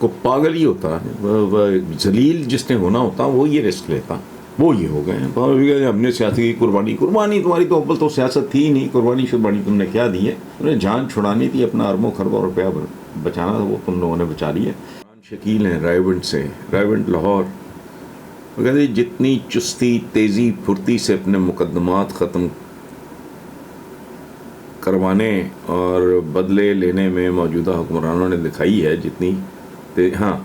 کو پاگل ہی ہوتا ہے، ذلیل جس نے ہونا ہوتا وہ یہ رسک لیتا، وہ یہ ہو گئے ہیں۔ ہم نے سیاسی کی قربانی تمہاری تو اول تو سیاست تھی ہی نہیں، قربانی تم نے کیا دی ہے؟ انہیں جان چھڑانی تھی، اپنا اربوں خربوں روپیہ بچانا تھا، وہ تم لوگوں نے بچا لیا۔ شکیل ہیں رائیونٹ سے، رائیونٹ لاہور، وہ کہتے ہیں جتنی چستی تیزی پھرتی سے اپنے مقدمات ختم کروانے اور بدلے لینے میں موجودہ حکمرانوں نے دکھائی ہے، جتنی ہاں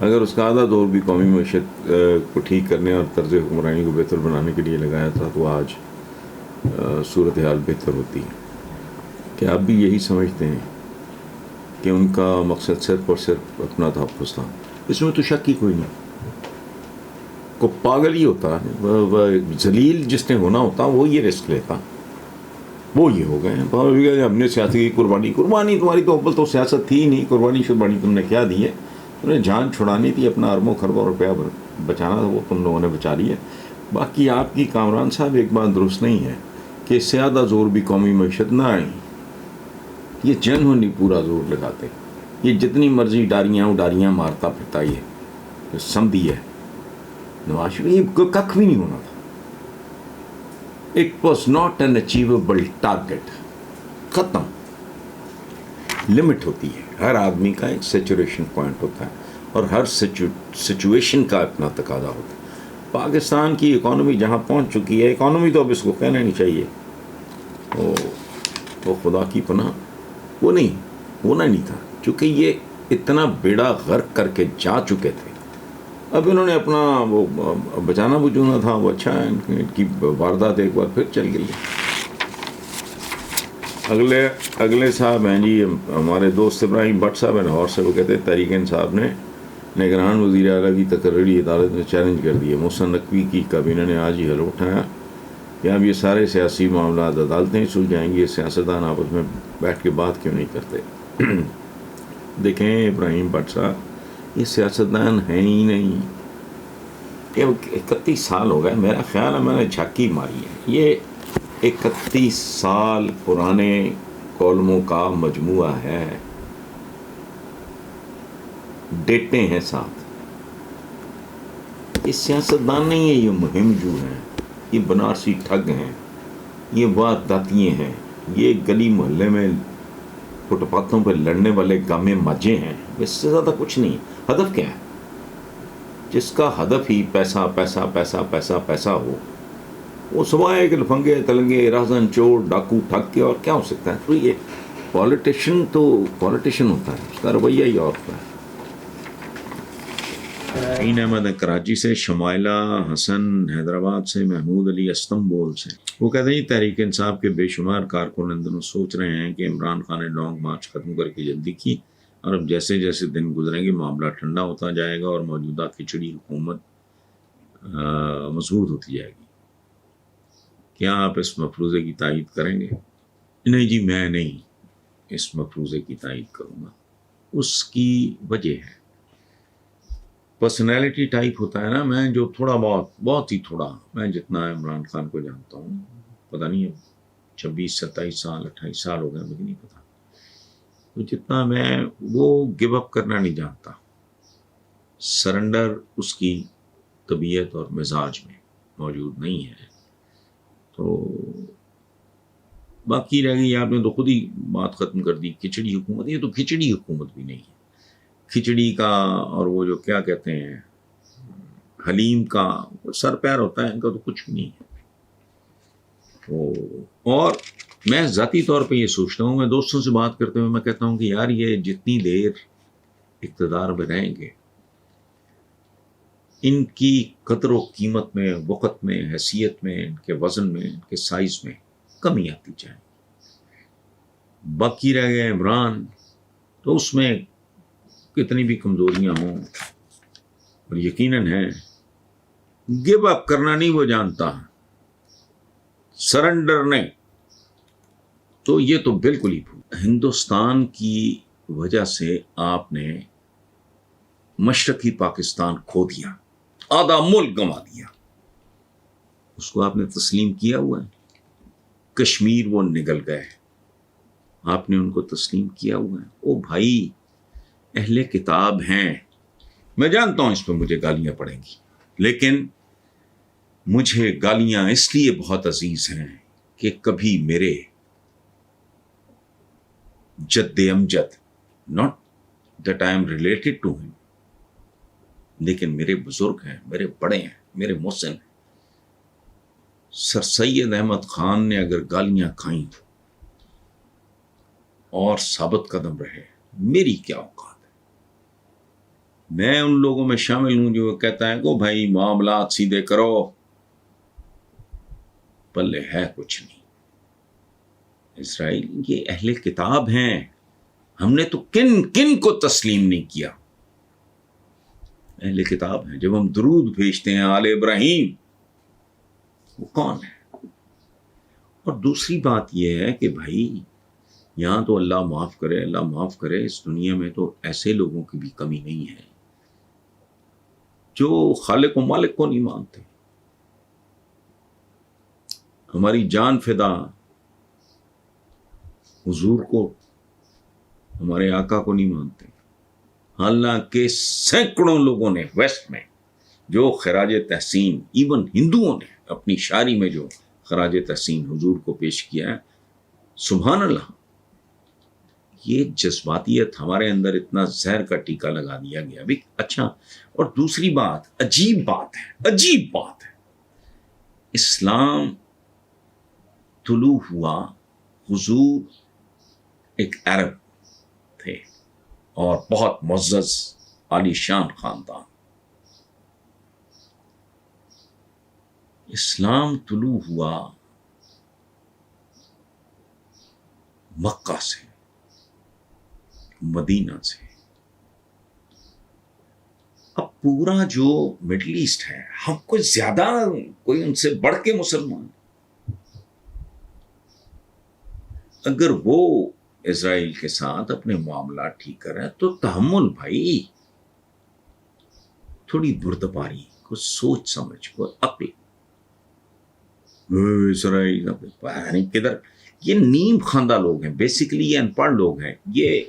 اگر اس کا آدھا دور بھی قومی معیشت کو ٹھیک کرنے اور طرز حکمرانی کو بہتر بنانے کے لیے لگایا تھا تو آج صورتحال بہتر ہوتی ہے۔ کیا آپ بھی یہی سمجھتے ہیں کہ ان کا مقصد صرف اور صرف اپنا تحفظ تھا؟ اس میں تو شک ہی کوئی نہیں۔ کو پاگل ہی ہوتا ہے، ذلیل جس نے ہونا ہوتا وہ یہ رسک لیتا، وہ یہ ہو گئے ہیں۔ ہم نے سیاسی کی قربانی تمہاری تو اول تو سیاست تھی ہی نہیں، قربانی تم نے کیا دی ہے؟ انہیں جان چھڑانی تھی، اپنا اربوں خربوں روپیہ بچانا تھا، وہ تم لوگوں نے بچا لیا۔ باقی آپ کی کامران صاحب ایک بات درست نہیں ہے کہ اس سے زیادہ زور بھی قومی معیشت نہ آئی، یہ جنہوں پورا زور لگاتے، یہ جتنی مرضی ڈاریاں مارتا پھرتا، یہ سمدھی ہے نواز شریف، یہ ککھ بھی نہیں ہونا تھا۔ It was not an achievable target, ختم۔ لمٹ ہوتی ہے، ہر آدمی کا ایک سیچوریشن پوائنٹ ہوتا ہے اور ہر سچویشن کا اپنا تقاضا ہوتا ہے۔ پاکستان کی اکانومی جہاں پہنچ چکی ہے، اکانومی تو اب اس کو کہنا نہیں چاہیے، وہ خدا کی پناہ وہ نہیں ہونا نہیں تھا، چونکہ یہ اتنا بیڑا غرق کر کے جا چکے تھے۔ اب انہوں نے اپنا وہ بچانا بجھونا تھا، وہ اچھا ہے، ان کی واردات ایک بار پھر چل گئی ہے۔ اگلے صاحب ہیں جی ہمارے دوست ابراہیم بٹ صاحب ہیں لاہور سے، وہ کہتے ہیں تحریک انصاف نے نگران وزیر اعلیٰ کی تقرری عدالت میں چیلنج کر دی ہے۔ محسن نقوی کی کابینہ نے آج ہی حلف اٹھایا کہ اب یہ سارے سیاسی معاملات عدالتیں ہی سلجھائیں گی، یہ سیاستدان آپس میں بیٹھ کے بات کیوں نہیں کرتے؟ دیکھیں ابراہیم بٹ صاحب، یہ سیاستدان ہیں ہی نہیں۔ 31 سال ہو گئے، میرا خیال ہے میں نے جھاکی ماری ہے، یہ 31 سال پرانے کالموں کا مجموعہ ہے، ڈیٹیں ہیں ساتھ۔ یہ سیاستدان نہیں ہے، یہ مہم جو ہیں، یہ بنارسی ٹھگ ہیں، یہ وارداتیے ہیں، یہ گلی محلے میں فٹ پاتھوں پہ لڑنے والے گامے ماجے ہیں، اس سے زیادہ کچھ نہیں۔ ہدف کیا ہے؟ جس کا ہدف ہی پیسہ پیسہ پیسہ پیسہ پیسہ ہو، وہ سوائے کہ لفنگے تلنگے راہزن چور ڈاکو ٹھگ کے اور کیا ہو سکتا ہے؟ تو یہ پالیٹیشن تو پالیٹیشن ہوتا ہے، اس کا رویہ ہی اور ہوتا ہے۔ عین احمد کراچی سے، شمائلہ حسن حیدرآباد سے، محمود علی استنبول سے، وہ کہتے ہیں تحریک انصاف کے بے شمار کارکن ان دنوں سوچ رہے ہیں کہ عمران خان نے لانگ مارچ ختم کر کے جلدی کی، اور اب جیسے جیسے دن گزریں گے معاملہ ٹھنڈا ہوتا جائے گا اور موجودہ کھچڑی حکومت مضبوط ہوتی جائے گی۔ کیا آپ اس مفروضے کی تائید کریں گے؟ نہیں جی، میں نہیں اس مفروضے کی تائید کروں گا۔ اس کی وجہ ہے پرسنالٹی ٹائپ ہوتا ہے نا، میں جو تھوڑا بہت ہی تھوڑا، میں جتنا عمران خان کو جانتا ہوں، پتہ نہیں ہے 26 27 سال 28 سال ہو گئے، مجھے نہیں پتا، تو جتنا میں وہ گیو اپ کرنا نہیں جانتا، سرنڈر اس کی طبیعت اور مزاج میں موجود نہیں ہے۔ تو باقی رہ گئی، آپ نے تو خود ہی بات ختم کر دی، کھچڑی حکومت، یہ تو کھچڑی حکومت بھی نہیں ہے، کھچڑی کا اور وہ جو کیا کہتے ہیں حلیم کا سر پیر ہوتا ہے، ان کا تو کچھ بھی نہیں ہے۔ اور میں ذاتی طور پہ یہ سوچتا ہوں، میں دوستوں سے بات کرتے ہوئے میں کہتا ہوں کہ یار یہ جتنی دیر اقتدار میں رہیں گے، ان کی قدر و قیمت میں، وقت میں، حیثیت میں، ان کے وزن میں، ان کے سائز میں کمی آتی جائے۔ باقی رہ گئے عمران، تو اس میں کتنی بھی کمزوریاں ہوں، اور یقیناً ہے، گیو اپ کرنا نہیں وہ جانتا، سرنڈر نہیں، تو یہ تو بالکل ہی ہندوستان کی وجہ سے آپ نے مشرقی پاکستان کھو دیا، آدھا ملک گنوا دیا، اس کو آپ نے تسلیم کیا ہوا ہے۔ کشمیر وہ نگل گئے، آپ نے ان کو تسلیم کیا ہوا ہے۔ او بھائی، اہل کتاب ہیں. میں جانتا ہوں اس پہ مجھے گالیاں پڑیں گی، لیکن مجھے گالیاں اس لیے بہت عزیز ہیں کہ کبھی میرے جد امجد، not that I am related to him، لیکن میرے بزرگ ہیں، میرے بڑے ہیں، میرے محسن ہیں، سر سید احمد خان نے اگر گالیاں کھائیں اور ثابت قدم رہے، میری کیا اوقات ہے؟ میں ان لوگوں میں شامل ہوں جو کہتا ہے کہ بھائی معاملات سیدھے کرو، پلے ہے کچھ نہیں. اسرائیل یہ اہل کتاب ہیں، ہم نے تو کن کو تسلیم نہیں کیا؟ اہل کتاب ہیں. جب ہم درود بھیجتے ہیں آل ابراہیم، وہ کون ہے؟ اور دوسری بات یہ ہے کہ بھائی یہاں تو اللہ معاف کرے، اللہ معاف کرے، اس دنیا میں تو ایسے لوگوں کی بھی کمی نہیں ہے جو خالق و مالک کو نہیں مانتے. ہماری جان فدا حضور کو، ہمارے آقا کو نہیں مانتے، حالانکہ سینکڑوں لوگوں نے ویسٹ میں جو خراج تحسین، ایون ہندوؤں نے اپنی شاعری میں جو خراج تحسین حضور کو پیش کیا ہے، سبحان اللہ. یہ جذباتیت ہمارے اندر اتنا زہر کا ٹیکا لگا دیا گیا بھی. اچھا، اور دوسری بات، عجیب بات ہے، اسلام طلوع ہوا، حضور ایک عرب تھے اور بہت معزز عالی شان خاندان. اسلام طلوع ہوا مکہ سے، مدینہ سے. اب پورا جو مڈل ایسٹ ہے، ہم کوئی زیادہ کوئی ان سے بڑھ کے مسلمان، اگر وہ اسرائیل کے ساتھ اپنے معاملات ٹھیک کریں تو تحمل بھائی، تھوڑی بردباری، کچھ سوچ سمجھ، کوئی عقل. اسرائیل کدھر؟ یہ نیم خواندہ لوگ ہیں، بیسیکلی یہ ان پڑھ لوگ ہیں، یہ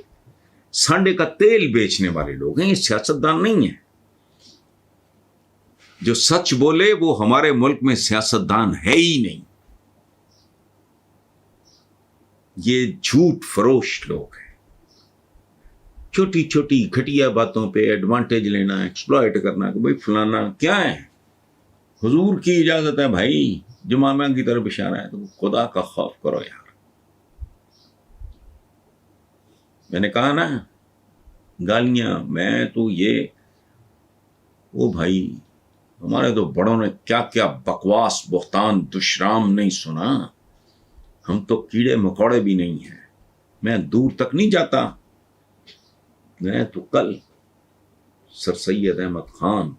سانڈے کا تیل بیچنے والے لوگ ہیں، یہ سیاستدان نہیں ہیں. جو سچ بولے وہ ہمارے ملک میں سیاستدان ہے ہی نہیں، یہ جھوٹ فروش لوگ ہیں. چھوٹی چھوٹی گھٹیا باتوں پہ ایڈوانٹیج لینا، ایکسپلائٹ کرنا کہ بھائی فلانا کیا ہے، حضور کی اجازت ہے بھائی، جمامہ کی طرف اشارہ ہے، تو خدا کا خوف کرو یار. میں نے کہا نا گالیاں، میں تو یہ وہ بھائی ہمارے تو بڑوں نے کیا کیا بکواس بہتان دشرام نہیں سنا. ہم تو کیڑے مکوڑے بھی نہیں ہیں. میں دور تک نہیں جاتا، میں تو کل سر سید احمد خان